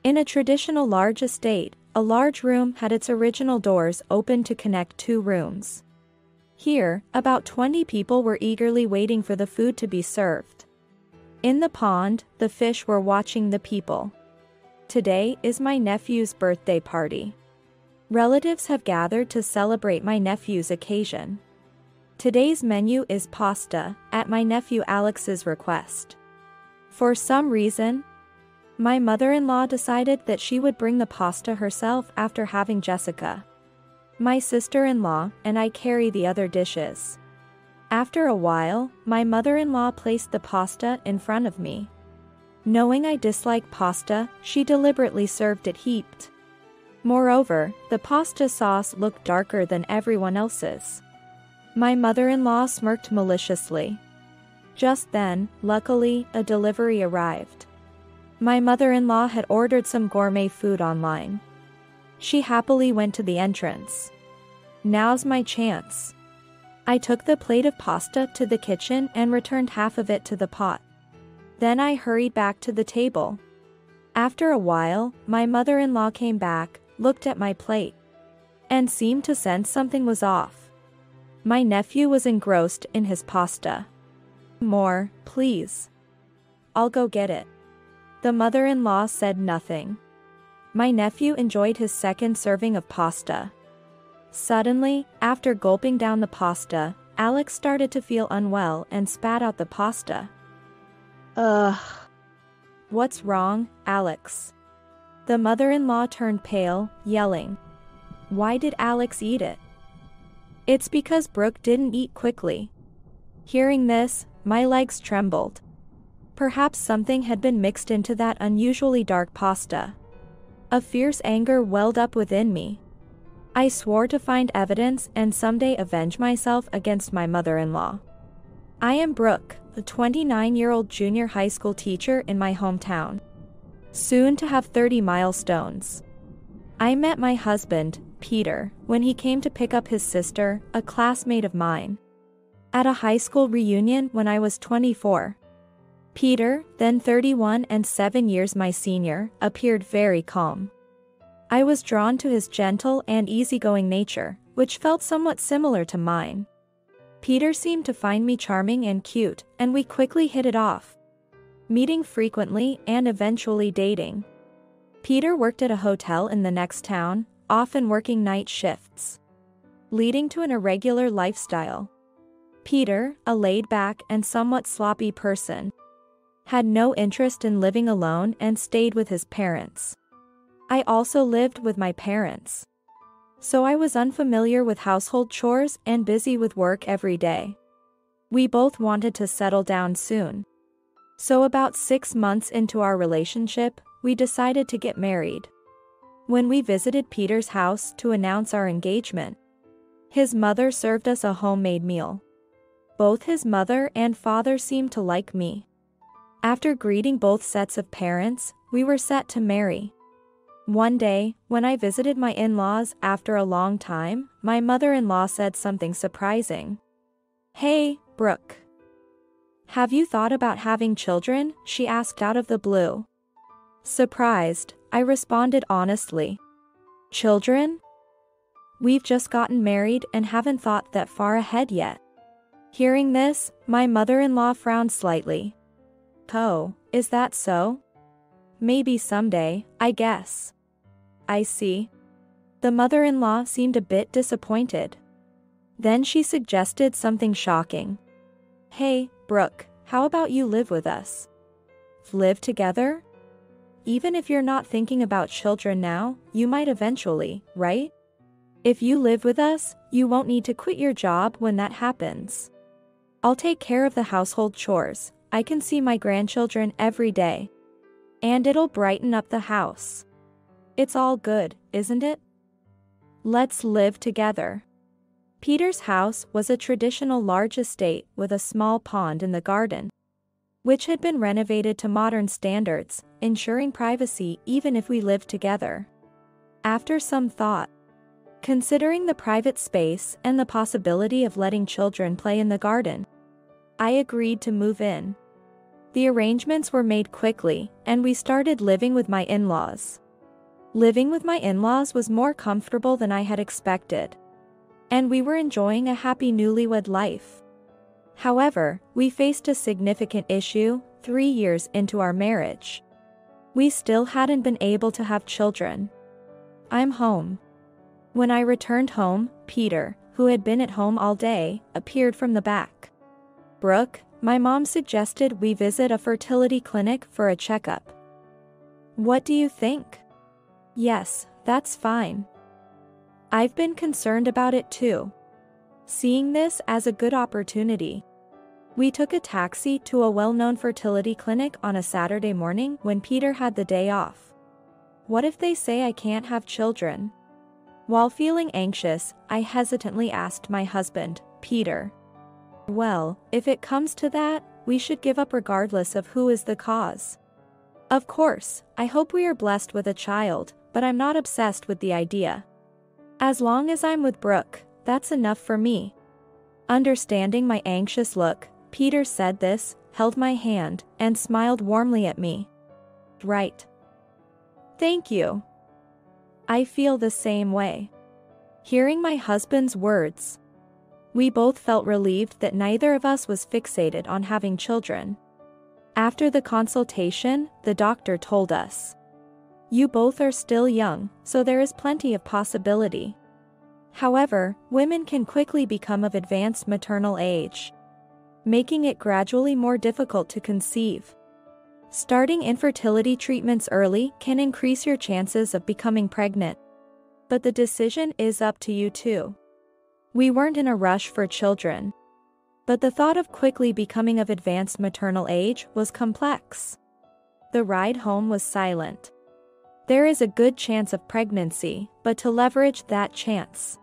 In a traditional large estate, a large room had its original doors open to connect two rooms. Here, about 20 people were eagerly waiting for the food to be served. In the pond, the fish were watching the people. Today is my nephew's birthday party. Relatives have gathered to celebrate my nephew's occasion. Today's menu is pasta, at my nephew Alex's request. For some reason, my mother-in-law decided that she would bring the pasta herself after having Jessica, my sister-in-law, and I carry the other dishes. After a while, my mother-in-law placed the pasta in front of me. Knowing I dislike pasta, she deliberately served it heaped. Moreover, the pasta sauce looked darker than everyone else's. My mother-in-law smirked maliciously. Just then, luckily, a delivery arrived. My mother-in-law had ordered some gourmet food online. She happily went to the entrance. Now's my chance. I took the plate of pasta to the kitchen and returned half of it to the pot. Then I hurried back to the table. After a while, my mother-in-law came back, looked at my plate, and seemed to sense something was off. My nephew was engrossed in his pasta. More, please. I'll go get it. The mother-in-law said nothing. My nephew enjoyed his second serving of pasta. Suddenly, after gulping down the pasta, Alex started to feel unwell and spat out the pasta. Ugh. What's wrong, Alex? The mother-in-law turned pale, yelling. Why did Alex eat it? It's because Brooke didn't eat quickly. Hearing this, my legs trembled. Perhaps something had been mixed into that unusually dark pasta. A fierce anger welled up within me. I swore to find evidence and someday avenge myself against my mother-in-law. I am Brooke, a 29-year-old junior high school teacher in my hometown, soon to have 30 milestones. I met my husband, Peter, when he came to pick up his sister, a classmate of mine, at a high school reunion when I was 24. Peter, then 31 and 7 years my senior, appeared very calm. I was drawn to his gentle and easygoing nature, which felt somewhat similar to mine. Peter seemed to find me charming and cute, and we quickly hit it off, meeting frequently and eventually dating. Peter worked at a hotel in the next town, often working night shifts, leading to an irregular lifestyle. Peter, a laid-back and somewhat sloppy person, had no interest in living alone and stayed with his parents. I also lived with my parents, so I was unfamiliar with household chores and busy with work every day. We both wanted to settle down soon. So about 6 months into our relationship, we decided to get married. When we visited Peter's house to announce our engagement, his mother served us a homemade meal. Both his mother and father seemed to like me. After greeting both sets of parents, we were set to marry. One day, when I visited my in-laws after a long time, my mother-in-law said something surprising. Hey, Brooke. Have you thought about having children? She asked out of the blue. Surprised, I responded honestly. Children? We've just gotten married and haven't thought that far ahead yet. Hearing this, my mother-in-law frowned slightly. Oh, is that so? Maybe someday, I guess. I see. The mother-in-law seemed a bit disappointed. Then she suggested something shocking. Hey, Brooke, how about you live with us? Live together? Even if you're not thinking about children now, you might eventually, right? If you live with us, you won't need to quit your job when that happens. I'll take care of the household chores. I can see my grandchildren every day. And it'll brighten up the house. It's all good, isn't it? Let's live together. Peter's house was a traditional large estate with a small pond in the garden, which had been renovated to modern standards, ensuring privacy even if we lived together. After some thought, considering the private space and the possibility of letting children play in the garden, I agreed to move in. The arrangements were made quickly, and we started living with my in-laws. Living with my in-laws was more comfortable than I had expected. And we were enjoying a happy newlywed life. However, we faced a significant issue 3 years into our marriage. We still hadn't been able to have children. I'm home. When I returned home, Peter, who had been at home all day, appeared from the back. "Brooke, my mom suggested we visit a fertility clinic for a checkup. What do you think?" "Yes, that's fine. I've been concerned about it too." Seeing this as a good opportunity, we took a taxi to a well-known fertility clinic on a Saturday morning when Peter had the day off. What if they say I can't have children? While feeling anxious, I hesitantly asked my husband, Peter, "Well, if it comes to that, we should give up regardless of who is the cause. Of course, I hope we are blessed with a child, but I'm not obsessed with the idea. As long as I'm with Brooke, that's enough for me." Understanding my anxious look, Peter said this, held my hand, and smiled warmly at me. "Right. Thank you. I feel the same way." Hearing my husband's words, we both felt relieved that neither of us was fixated on having children. After the consultation, the doctor told us, "You both are still young, so there is plenty of possibility. However, women can quickly become of advanced maternal age, making it gradually more difficult to conceive. Starting infertility treatments early can increase your chances of becoming pregnant. But the decision is up to you too." We weren't in a rush for children, but the thought of quickly becoming of advanced maternal age was complex. The ride home was silent. There is a good chance of pregnancy, but to leverage that chance,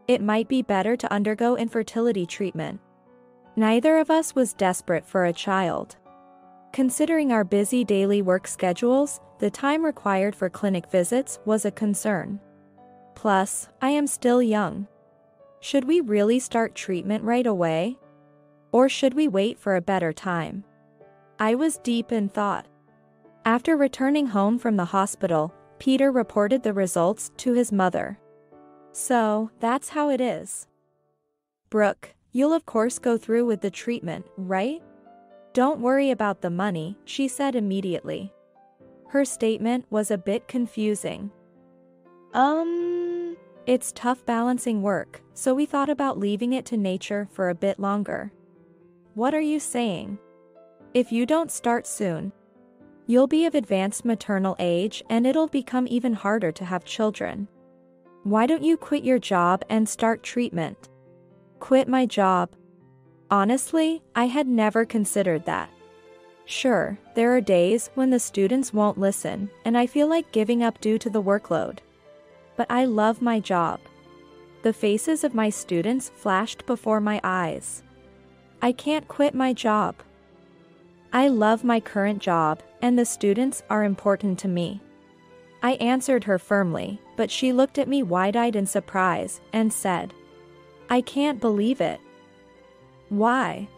it might be better to undergo infertility treatment. Neither of us was desperate for a child. Considering our busy daily work schedules, the time required for clinic visits was a concern. Plus, I am still young. Should we really start treatment right away? Or should we wait for a better time? I was deep in thought. After returning home from the hospital, Peter reported the results to his mother. "So, that's how it is. Brooke, you'll of course go through with the treatment, right? Don't worry about the money," she said immediately. Her statement was a bit confusing. It's tough balancing work, so we thought about leaving it to nature for a bit longer." "What are you saying? If you don't start soon, you'll be of advanced maternal age and it'll become even harder to have children. Why don't you quit your job and start treatment?" "Quit my job?" Honestly, I had never considered that. Sure, there are days when the students won't listen, and I feel like giving up due to the workload. But I love my job. The faces of my students flashed before my eyes. I can't quit my job. I love my current job, and the students are important to me. I answered her firmly, but she looked at me wide-eyed in surprise and said, "I can't believe it." "Why?"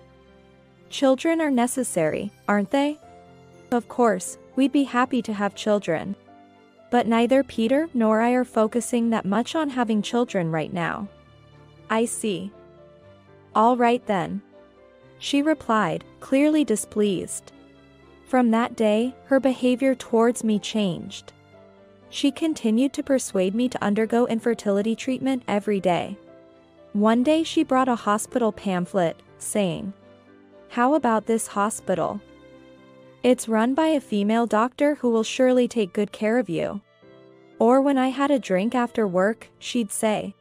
"Children are necessary, aren't they? Of course, we'd be happy to have children. But neither Peter nor I are focusing that much on having children right now." "I see. All right then," she replied, clearly displeased. From that day, her behavior towards me changed. She continued to persuade me to undergo infertility treatment every day. One day she brought a hospital pamphlet, saying, "How about this hospital? It's run by a female doctor who will surely take good care of you." Or when I had a drink after work, she'd say,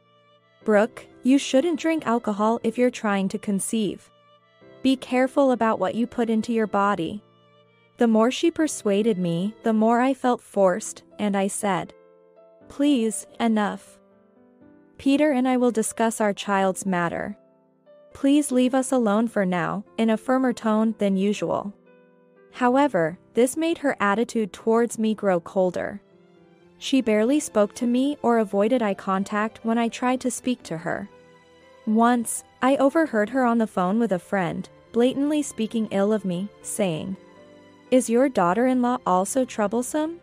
"Brooke, you shouldn't drink alcohol if you're trying to conceive. Be careful about what you put into your body." The more she persuaded me, the more I felt forced, and I said, "Please, enough. Peter and I will discuss our child's matter. Please leave us alone for now," in a firmer tone than usual. However, this made her attitude towards me grow colder. She barely spoke to me or avoided eye contact when I tried to speak to her. Once, I overheard her on the phone with a friend, blatantly speaking ill of me, saying, Is your daughter-in-law also troublesome?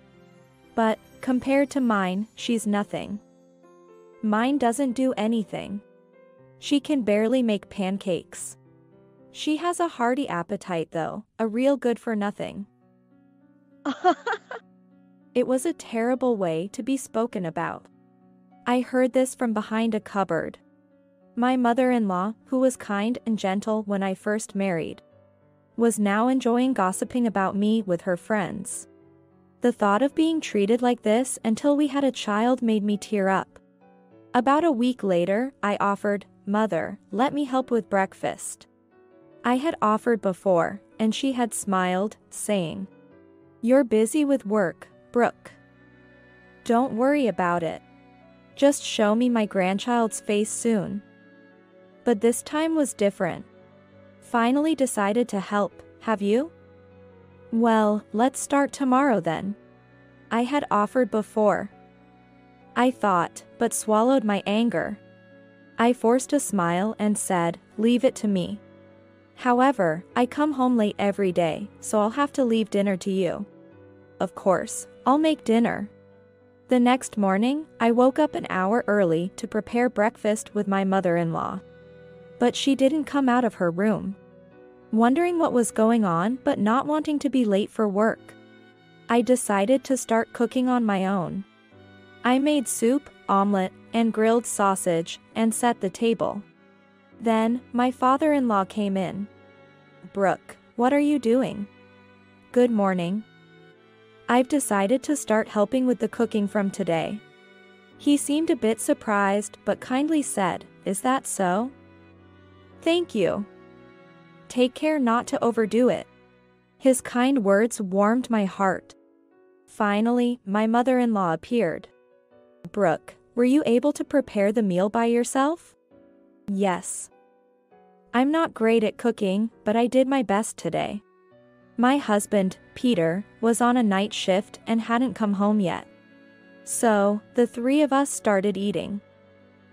But, compared to mine, she's nothing. Mine doesn't do anything. She can barely make pancakes. She has a hearty appetite though, a real good-for-nothing. It was a terrible way to be spoken about. I heard this from behind a cupboard. My mother-in-law, who was kind and gentle when I first married, was now enjoying gossiping about me with her friends. The thought of being treated like this until we had a child made me tear up. About a week later, I offered, "Mother, let me help with breakfast." I had offered before, and she had smiled, saying, "You're busy with work, Brooke. Don't worry about it. Just show me my grandchild's face soon." But this time was different. Finally decided to help, have you? Well, let's start tomorrow then. I had offered before. I thought, but swallowed my anger. I forced a smile and said, "Leave it to me. However, I come home late every day, so I'll have to leave dinner to you." Of course, I'll make dinner. The next morning, I woke up an hour early to prepare breakfast with my mother-in-law. But she didn't come out of her room. Wondering what was going on but not wanting to be late for work, I decided to start cooking on my own. I made soup, omelet, and grilled sausage, and set the table. Then, my father-in-law came in. "Brooke, what are you doing?" "Good morning. I've decided to start helping with the cooking from today." He seemed a bit surprised but kindly said, "Is that so?" "Thank you. Take care not to overdo it." His kind words warmed my heart. Finally, my mother-in-law appeared. "Brooke, were you able to prepare the meal by yourself?" "Yes. I'm not great at cooking, but I did my best today. My husband, Peter, was on a night shift and hadn't come home yet. So, the three of us started eating.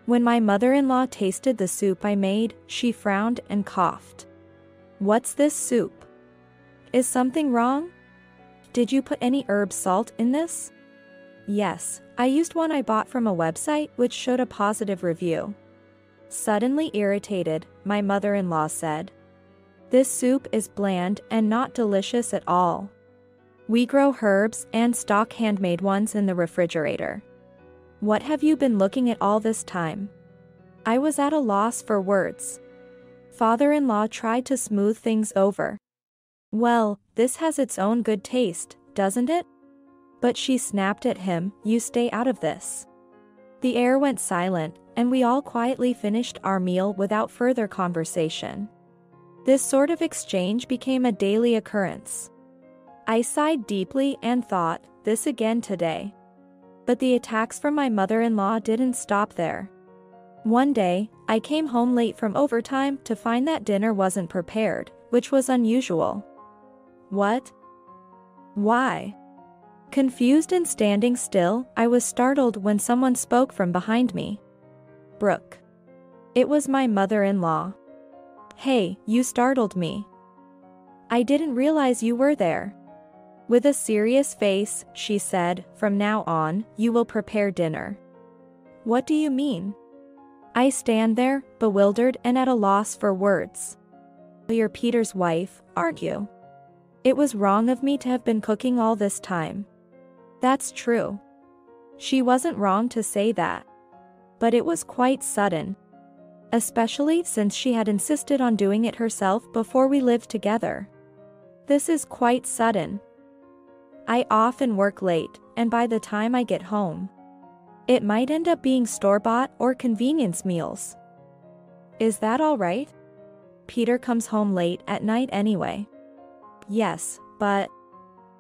When my mother-in-law tasted the soup I made, she frowned and coughed. "What's this soup? Is something wrong? Did you put any herb salt in this?" "Yes, I used one I bought from a website which showed a positive review." Suddenly irritated, my mother-in-law said, "This soup is bland and not delicious at all. We grow herbs and stock handmade ones in the refrigerator. What have you been looking at all this time?" I was at a loss for words. Father-in-law tried to smooth things over. "Well, this has its own good taste, doesn't it?" But she snapped at him, "You stay out of this." The air went silent, and we all quietly finished our meal without further conversation. This sort of exchange became a daily occurrence. I sighed deeply and thought, this again today. But the attacks from my mother-in-law didn't stop there. One day, I came home late from overtime to find that dinner wasn't prepared, which was unusual. "What? Why?" Confused and standing still, I was startled when someone spoke from behind me. "Brooke." It was my mother-in-law. "Hey, you startled me. I didn't realize you were there." With a serious face, she said, "From now on, you will prepare dinner." "What do you mean?" I stand there, bewildered and at a loss for words. "You're Peter's wife, aren't you? It was wrong of me to have been cooking all this time." "That's true." She wasn't wrong to say that. But it was quite sudden. Especially since she had insisted on doing it herself before we lived together. "This is quite sudden. I often work late, and by the time I get home, it might end up being store-bought or convenience meals." "Is that all right? Peter comes home late at night anyway." "Yes, but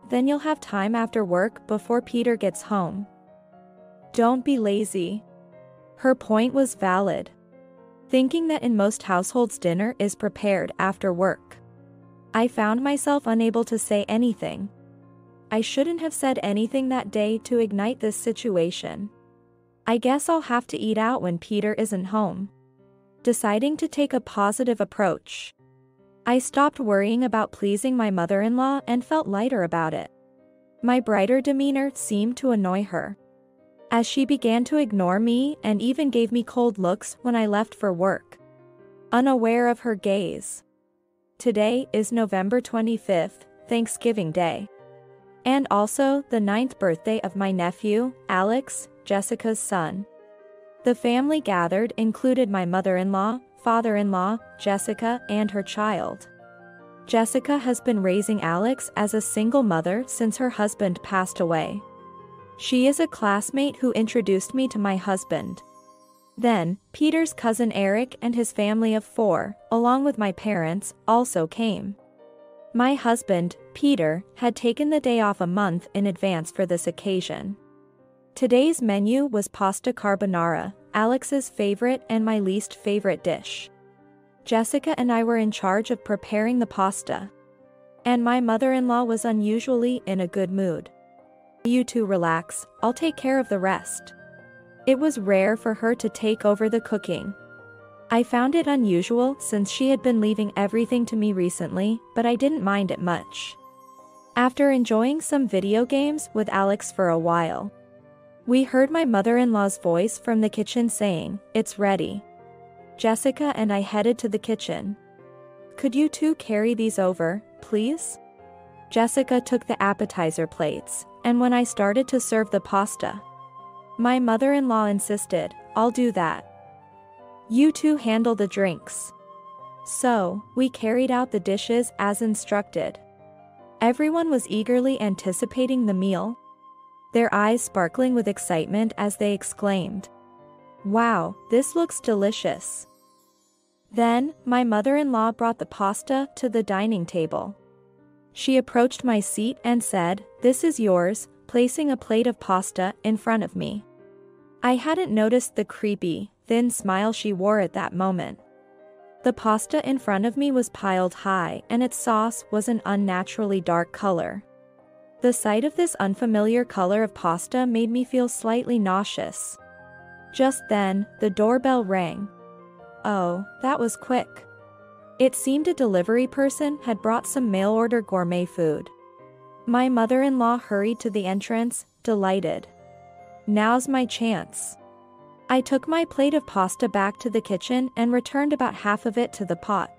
then you'll have time after work before Peter gets home." "Don't be lazy." Her point was valid. Thinking that in most households dinner is prepared after work, I found myself unable to say anything. I shouldn't have said anything that day to ignite this situation. I guess I'll have to eat out when Peter isn't home. Deciding to take a positive approach, I stopped worrying about pleasing my mother-in-law and felt lighter about it. My brighter demeanor seemed to annoy her, as she began to ignore me and even gave me cold looks when I left for work, unaware of her gaze. Today is November 25th, Thanksgiving Day, and also the 9th birthday of my nephew, Alex, Jessica's son. The family gathered included my mother-in-law, father-in-law, Jessica, and her child. Jessica has been raising Alex as a single mother since her husband passed away. She is a classmate who introduced me to my husband. Then, Peter's cousin Eric and his family of 4, along with my parents, also came. My husband, Peter, had taken the day off a month in advance for this occasion. Today's menu was pasta carbonara, Alex's favorite and my least favorite dish. Jessica and I were in charge of preparing the pasta, and my mother-in-law was unusually in a good mood. "You two relax, I'll take care of the rest." It was rare for her to take over the cooking. I found it unusual since she had been leaving everything to me recently, but I didn't mind it much. After enjoying some video games with Alex for a while, we heard my mother-in-law's voice from the kitchen saying, "It's ready." Jessica and I headed to the kitchen. "Could you two carry these over, please?" Jessica took the appetizer plates, and when I started to serve the pasta, my mother-in-law insisted, "I'll do that. You two handle the drinks." So, we carried out the dishes as instructed. Everyone was eagerly anticipating the meal, their eyes sparkling with excitement as they exclaimed, "Wow, this looks delicious." Then, my mother-in-law brought the pasta to the dining table. She approached my seat and said, "This is yours," placing a plate of pasta in front of me. I hadn't noticed the creepy, thin smile she wore at that moment. The pasta in front of me was piled high and its sauce was an unnaturally dark color. The sight of this unfamiliar color of pasta made me feel slightly nauseous. Just then, the doorbell rang. Oh, that was quick. It seemed a delivery person had brought some mail-order gourmet food. My mother-in-law hurried to the entrance, delighted. "Now's my chance." I took my plate of pasta back to the kitchen and returned about half of it to the pot.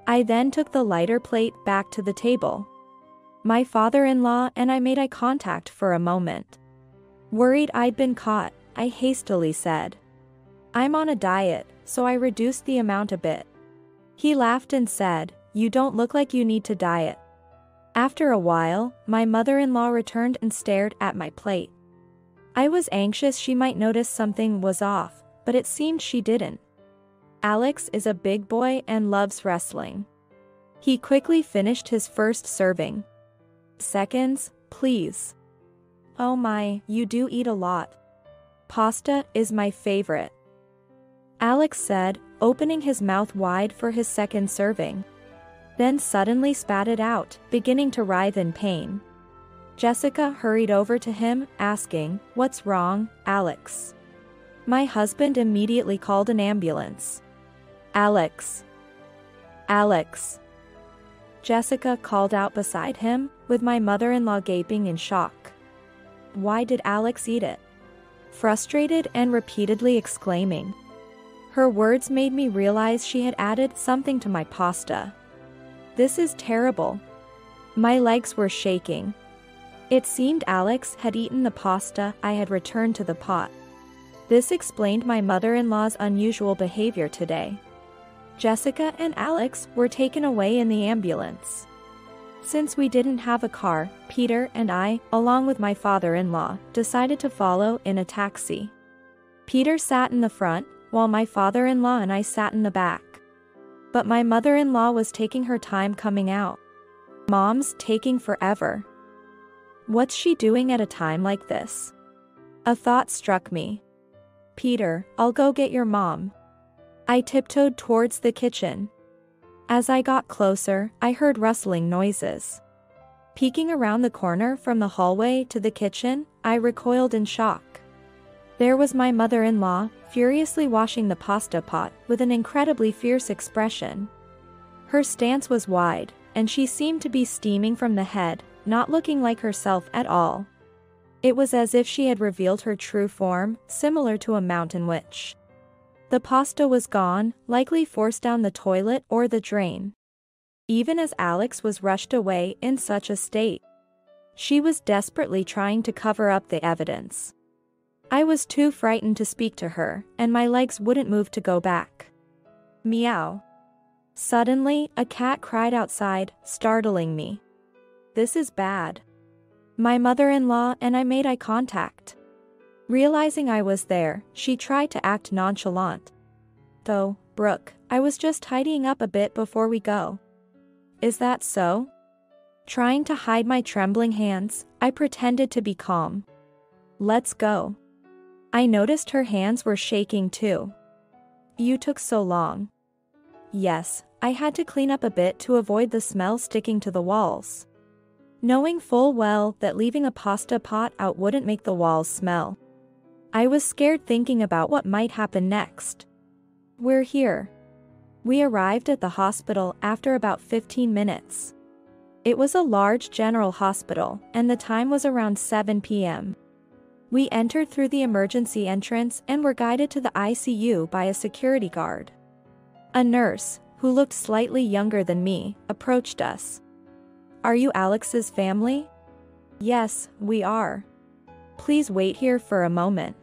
I then took the lighter plate back to the table. My father-in-law and I made eye contact for a moment. Worried I'd been caught, I hastily said, "I'm on a diet, so I reduced the amount a bit." He laughed and said, "You don't look like you need to diet." After a while, my mother-in-law returned and stared at my plate. I was anxious she might notice something was off, but it seemed she didn't. Alex is a big boy and loves wrestling. He quickly finished his first serving. "Seconds, please." "Oh my, you do eat a lot. Pasta is my favorite," Alex said, opening his mouth wide for his second serving. Then suddenly spat it out, beginning to writhe in pain. Jessica hurried over to him, asking, "What's wrong, Alex?" My husband immediately called an ambulance. "Alex! Alex!" Jessica called out beside him, with my mother-in-law gaping in shock. Why did Alex eat it? Frustrated and repeatedly exclaiming. Her words made me realize she had added something to my pasta. This is terrible. My legs were shaking. It seemed Alex had eaten the pasta I had returned to the pot. This explained my mother-in-law's unusual behavior today. Jessica and Alex were taken away in the ambulance. Since we didn't have a car, Peter and I, along with my father-in-law, decided to follow in a taxi. Peter sat in the front, while my father-in-law and I sat in the back. But my mother-in-law was taking her time coming out. Mom's taking forever. What's she doing at a time like this? A thought struck me. Peter, I'll go get your mom. I tiptoed towards the kitchen. As I got closer, I heard rustling noises. Peeking around the corner from the hallway to the kitchen, I recoiled in shock. There was my mother-in-law, furiously washing the pasta pot with an incredibly fierce expression. Her stance was wide, and she seemed to be steaming from the head, not looking like herself at all. It was as if she had revealed her true form, similar to a mountain witch. The pasta was gone, likely forced down the toilet or the drain. Even as Alex was rushed away in such a state, she was desperately trying to cover up the evidence. I was too frightened to speak to her, and my legs wouldn't move to go back. Meow. Suddenly, a cat cried outside, startling me. This is bad. My mother-in-law and I made eye contact. Realizing I was there, she tried to act nonchalant. Though, Brooke, I was just tidying up a bit before we go. Is that so? Trying to hide my trembling hands, I pretended to be calm. Let's go. I noticed her hands were shaking too. You took so long. Yes, I had to clean up a bit to avoid the smell sticking to the walls. Knowing full well that leaving a pasta pot out wouldn't make the walls smell. I was scared thinking about what might happen next. We're here. We arrived at the hospital after about 15 minutes. It was a large general hospital, and the time was around 7 p.m. We entered through the emergency entrance and were guided to the ICU by a security guard. A nurse, who looked slightly younger than me, approached us. Are you Alex's family? Yes, we are. Please wait here for a moment.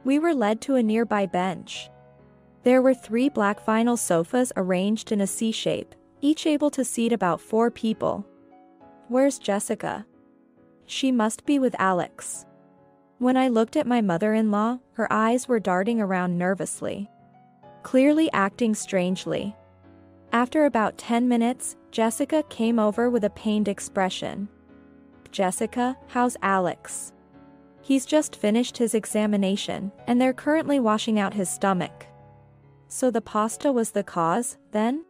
We were led to a nearby bench. There were 3 black vinyl sofas arranged in a C shape, each able to seat about 4 people. Where's Jessica? She must be with Alex. When I looked at my mother-in-law, her eyes were darting around nervously, clearly acting strangely. After about 10 minutes, Jessica came over with a pained expression. Jessica, how's Alex? He's just finished his examination, and they're currently washing out his stomach. So the pasta was the cause, then?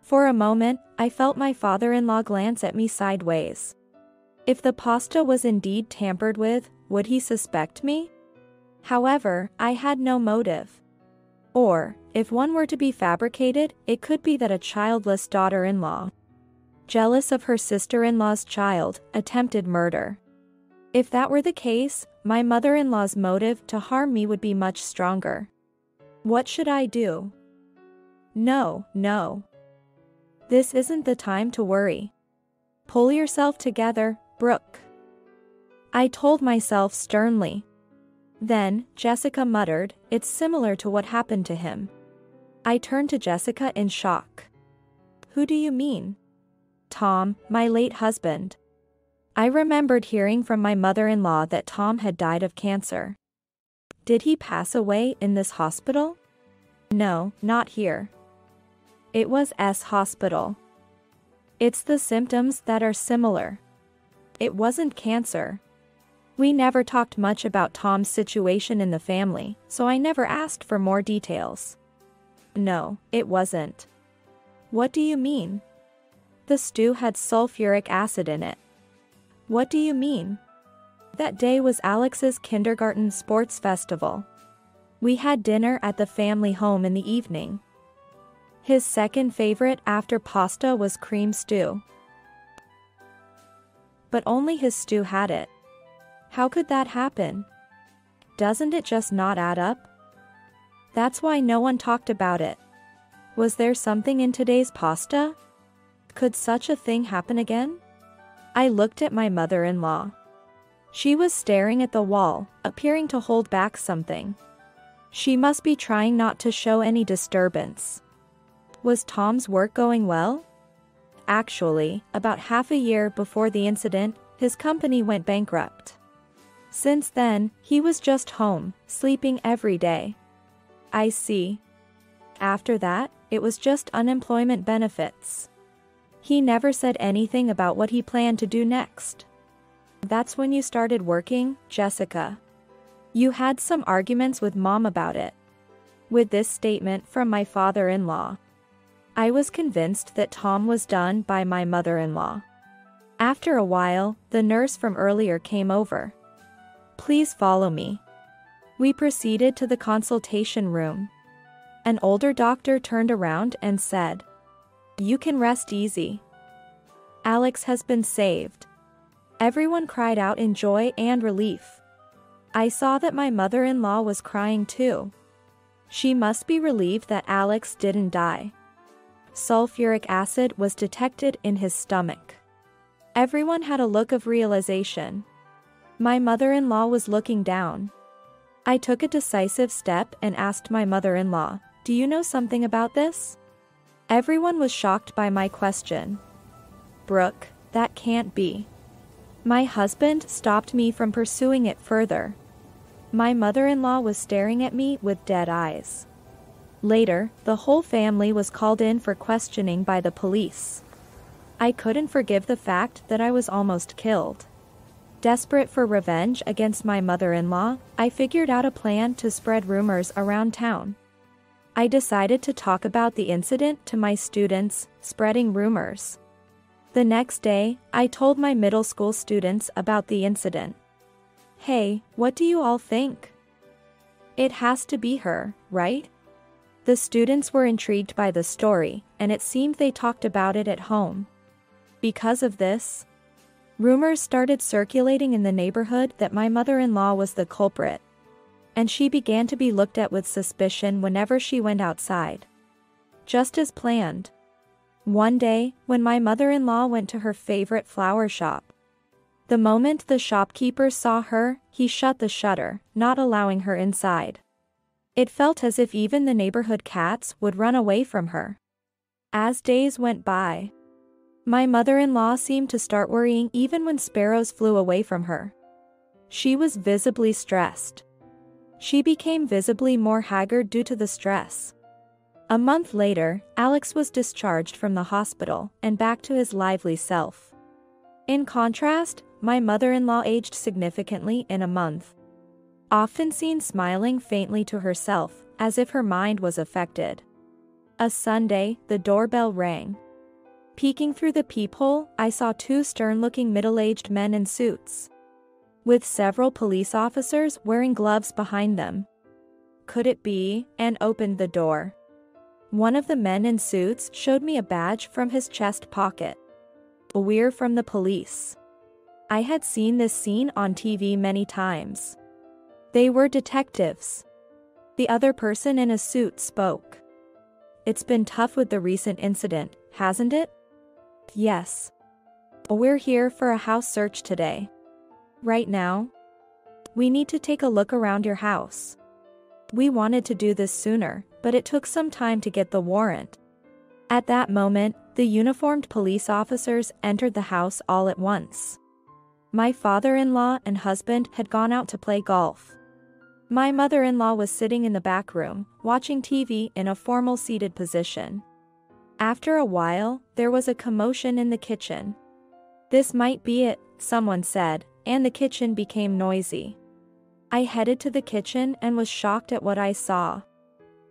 For a moment, I felt my father-in-law glance at me sideways. If the pasta was indeed tampered with, would he suspect me? However, I had no motive. Or, if one were to be fabricated, it could be that a childless daughter-in-law, jealous of her sister-in-law's child, attempted murder. If that were the case, my mother-in-law's motive to harm me would be much stronger. What should I do? No. This isn't the time to worry. Pull yourself together, Brooke. I told myself sternly. Then, Jessica muttered, it's similar to what happened to him. I turned to Jessica in shock. Who do you mean? Tom, my late husband. I remembered hearing from my mother-in-law that Tom had died of cancer. Did he pass away in this hospital? No, not here. It was S hospital. It's the symptoms that are similar. It wasn't cancer. We never talked much about Tom's situation in the family, so I never asked for more details. No, it wasn't. What do you mean? The stew had sulfuric acid in it. What do you mean? That day was Alex's kindergarten sports festival. We had dinner at the family home in the evening. His second favorite after pasta was cream stew. But only his stew had it. How could that happen? Doesn't it just not add up? That's why no one talked about it. Was there something in today's pasta? Could such a thing happen again? I looked at my mother-in-law. She was staring at the wall, appearing to hold back something. She must be trying not to show any disturbance. Was Tom's work going well? Actually, about half a year before the incident, his company went bankrupt. Since then, he was just home, sleeping every day. I see. After that, it was just unemployment benefits. He never said anything about what he planned to do next. That's when you started working, Jessica. You had some arguments with Mom about it. With this statement from my father-in-law, I was convinced that Tom was done by my mother-in-law. After a while, the nurse from earlier came over. Please follow me. We proceeded to the consultation room. An older doctor turned around and said, You can rest easy. Alex has been saved. Everyone cried out in joy and relief. I saw that my mother-in-law was crying too. She must be relieved that Alex didn't die. Sulfuric acid was detected in his stomach. Everyone had a look of realization. My mother-in-law was looking down. I took a decisive step and asked my mother-in-law, "Do you know something about this?" Everyone was shocked by my question. "Brooke, that can't be." My husband stopped me from pursuing it further. My mother-in-law was staring at me with dead eyes. Later, the whole family was called in for questioning by the police. I couldn't forgive the fact that I was almost killed. Desperate for revenge against my mother-in-law, I figured out a plan to spread rumors around town. I decided to talk about the incident to my students, spreading rumors. The next day, I told my middle school students about the incident. "Hey, what do you all think? It has to be her, right?" The students were intrigued by the story, and it seemed they talked about it at home. Because of this, rumors started circulating in the neighborhood that my mother-in-law was the culprit, and she began to be looked at with suspicion whenever she went outside. Just as planned. One day, when my mother-in-law went to her favorite flower shop, the moment the shopkeeper saw her, he shut the shutter, not allowing her inside. It felt as if even the neighborhood cats would run away from her. As days went by, my mother-in-law seemed to start worrying even when sparrows flew away from her. She was visibly stressed. She became visibly more haggard due to the stress. A month later, Alex was discharged from the hospital and back to his lively self. In contrast, my mother-in-law aged significantly in a month. Often seen smiling faintly to herself, as if her mind was affected. A Sunday, the doorbell rang. Peeking through the peephole, I saw two stern-looking middle-aged men in suits, with several police officers wearing gloves behind them. Could it be? And opened the door. One of the men in suits showed me a badge from his chest pocket. "We're from the police." I had seen this scene on TV many times. They were detectives. The other person in a suit spoke. "It's been tough with the recent incident, hasn't it?" "Yes. We're here for a house search today." "Right now?" "We need to take a look around your house." We wanted to do this sooner, but it took some time to get the warrant. At that moment, the uniformed police officers entered the house all at once. My father-in-law and husband had gone out to play golf. My mother-in-law was sitting in the back room, watching TV in a formal seated position. After a while, there was a commotion in the kitchen. "This might be it," someone said, and the kitchen became noisy. I headed to the kitchen and was shocked at what I saw.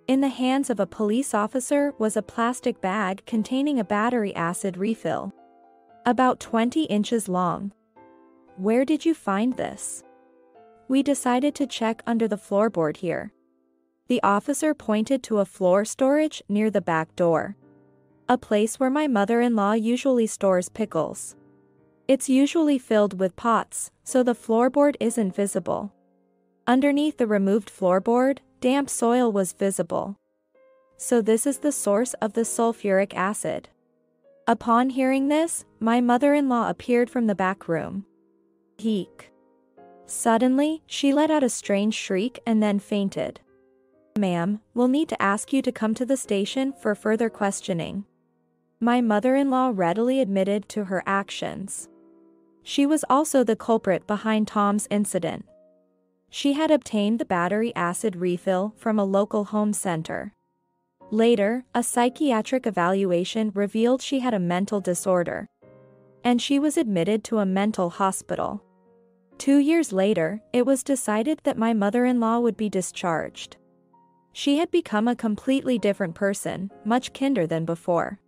In the hands of a police officer was a plastic bag containing a battery acid refill, about 20 inches long. "Where did you find this?" "We decided to check under the floorboard here." The officer pointed to a floor storage near the back door, a place where my mother-in-law usually stores pickles. It's usually filled with pots, so the floorboard isn't visible. Underneath the removed floorboard, damp soil was visible. So this is the source of the sulfuric acid. Upon hearing this, my mother-in-law appeared from the back room. Eek. Suddenly, she let out a strange shriek and then fainted. "Ma'am, we'll need to ask you to come to the station for further questioning." My mother-in-law readily admitted to her actions. She was also the culprit behind Tom's incident. She had obtained the battery acid refill from a local home center. Later, a psychiatric evaluation revealed she had a mental disorder, and she was admitted to a mental hospital. 2 years later, it was decided that my mother-in-law would be discharged. She had become a completely different person, much kinder than before.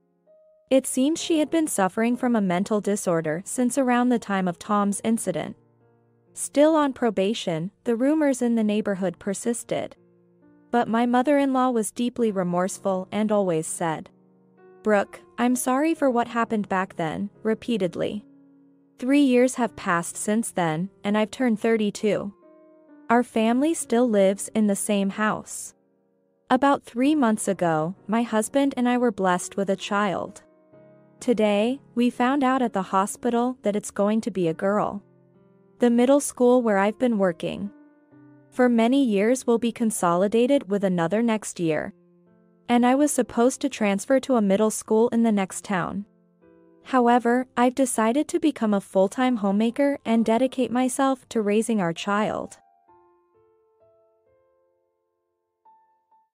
It seems she had been suffering from a mental disorder since around the time of Tom's incident. Still on probation, the rumors in the neighborhood persisted. But my mother-in-law was deeply remorseful and always said, Brooke, I'm sorry for what happened back then, repeatedly. 3 years have passed since then, and I've turned 32. Our family still lives in the same house. About 3 months ago, my husband and I were blessed with a child. Today, we found out at the hospital that it's going to be a girl. The middle school where I've been working for many years will be consolidated with another next year. And I was supposed to transfer to a middle school in the next town. However, I've decided to become a full-time homemaker and dedicate myself to raising our child.